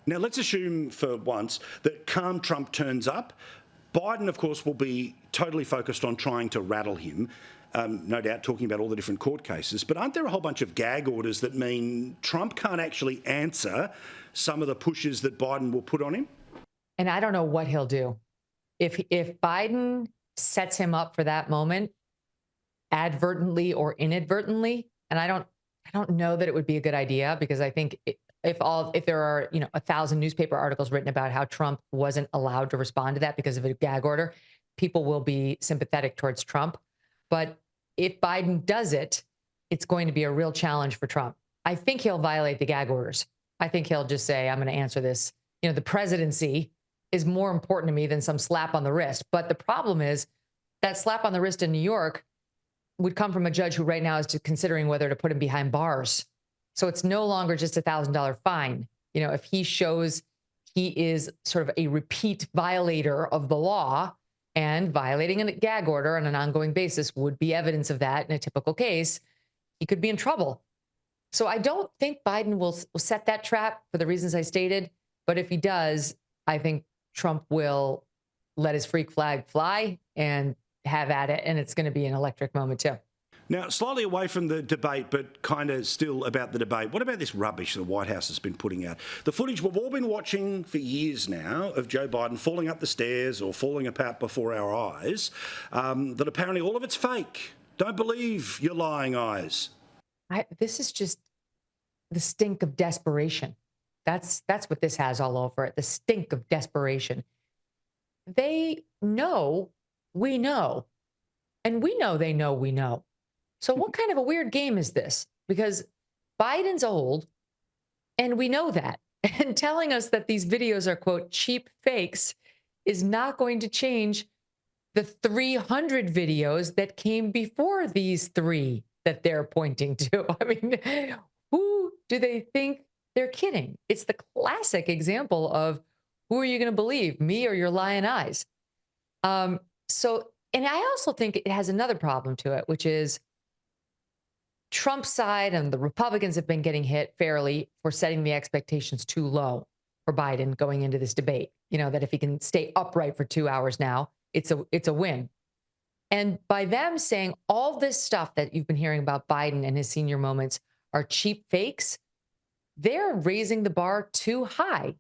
Now, let's assume for once that calm Trump turns up. Biden, of course, will be totally focused on trying to rattle him, no doubt talking about all the different court cases. But aren't there a whole bunch of gag orders that mean Trump can't actually answer some of the pushes that Biden will put on him? And I don't know what he'll do. If Biden sets him up for that moment, advertently or inadvertently, and I don't know that it would be a good idea, because I think if there are 1,000 newspaper articles written about how Trump wasn't allowed to respond to that because of a gag order, people will be sympathetic towards Trump. But if Biden does it, it's going to be a real challenge for Trump. I think he'll violate the gag orders. I think he'll just say, I'm going to answer this. The presidency is more important to me than some slap on the wrist. But the problem is that slap on the wrist in New York would come from a judge who right now is considering whether to put him behind bars. So it's no longer just $1,000 fine. If he shows he is sort of a repeat violator of the law, and violating a gag order on an ongoing basis would be evidence of that in a typical case, he could be in trouble. So I don't think Biden will set that trap for the reasons I stated. But if he does, I think Trump will let his freak flag fly and have at it. And it's going to be an electric moment, too. Now, slightly away from the debate, but kind of still about the debate, what about this rubbish the White House has been putting out? The footage we've all been watching for years now of Joe Biden falling up the stairs or falling apart before our eyes, that apparently all of it's fake. Don't believe your lying eyes. This is just the stink of desperation. That's what this has all over it, the stink of desperation. They know we know, and we know they know we know. So what kind of a weird game is this? Because Biden's old, and we know that. And telling us that these videos are, quote, cheap fakes is not going to change the 300 videos that came before these three that they're pointing to. I mean, who do they think they're kidding? It's the classic example of, who are you going to believe, me or your lying eyes? And I also think it has another problem to it, which is Trump's side and the Republicans have been getting hit fairly for setting the expectations too low for Biden going into this debate. That if he can stay upright for 2 hours now, it's a win. And by them saying all this stuff that you've been hearing about Biden and his senior moments are cheap fakes, they're raising the bar too high.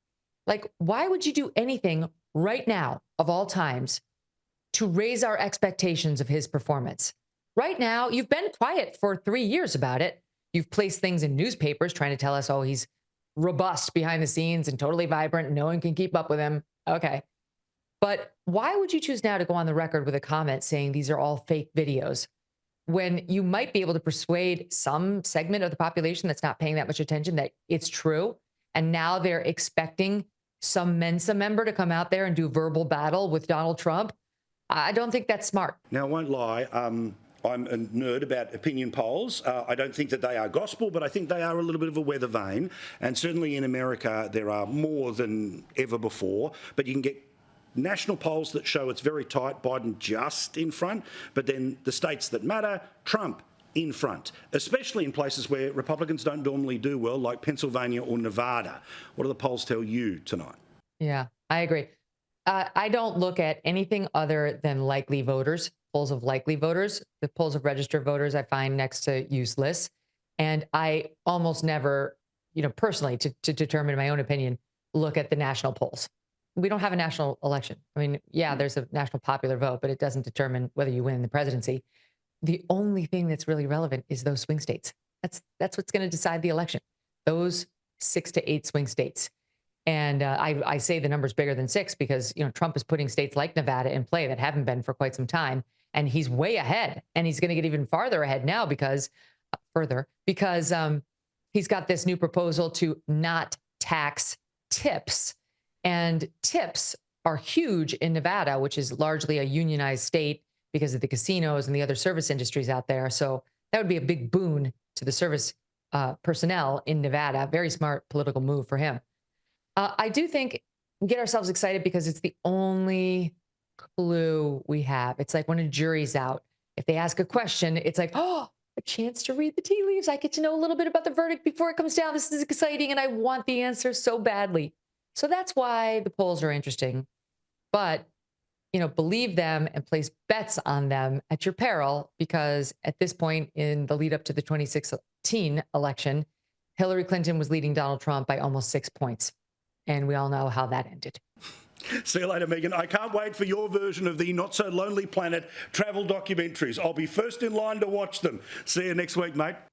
Like, why would you do anything right now, of all times, to raise our expectations of his performance? Right now, you've been quiet for 3 years about it. You've placed things in newspapers trying to tell us, oh, he's robust behind the scenes and totally vibrant. No one can keep up with him. Okay. But why would you choose now to go on the record with a comment saying these are all fake videos, when you might be able to persuade some segment of the population that's not paying that much attention that it's true? And now they're expecting some Mensa member to come out there and do verbal battle with Donald Trump. I don't think that's smart. Now, I won't lie. I'm a nerd about opinion polls. I don't think that they are gospel, but I think they are a little bit of a weather vane. And certainly in America, there are more than ever before. But you can get national polls that show it's very tight, Biden just in front. But then the states that matter, Trump in front, especially in places where Republicans don't normally do well, like Pennsylvania or Nevada. What do the polls tell you tonight? Yeah, I agree. I don't look at anything other than likely voters, polls of likely voters. The polls of registered voters I find next to useless. And I almost never, personally, to determine my own opinion, look at the national polls. We don't have a national election. I mean, yeah, there's a national popular vote, but it doesn't determine whether you win the presidency. The only thing that's really relevant is those swing states. That's what's going to decide the election. Those 6 to 8 swing states. And I say the number's bigger than 6 because, Trump is putting states like Nevada in play that haven't been for quite some time. And he's way ahead. And he's going to get even farther ahead now because he's got this new proposal to not tax tips. And tips are huge in Nevada, which is largely a unionized state because of the casinos and the other service industries out there. So that would be a big boon to the service personnel in Nevada. Very smart political move for him. I do think we get ourselves excited because it's the only clue we have. It's like when a jury's out. If they ask a question, it's like, oh, a chance to read the tea leaves. I get to know a little bit about the verdict before it comes down. This is exciting, and I want the answer so badly. So that's why the polls are interesting. But, believe them and place bets on them at your peril, because at this point in the lead up to the 2016 election, Hillary Clinton was leading Donald Trump by almost 6 points. And we all know how that ended. See you later, Megyn. I can't wait for your version of the Not So Lonely Planet travel documentaries. I'll be first in line to watch them. See you next week, mate.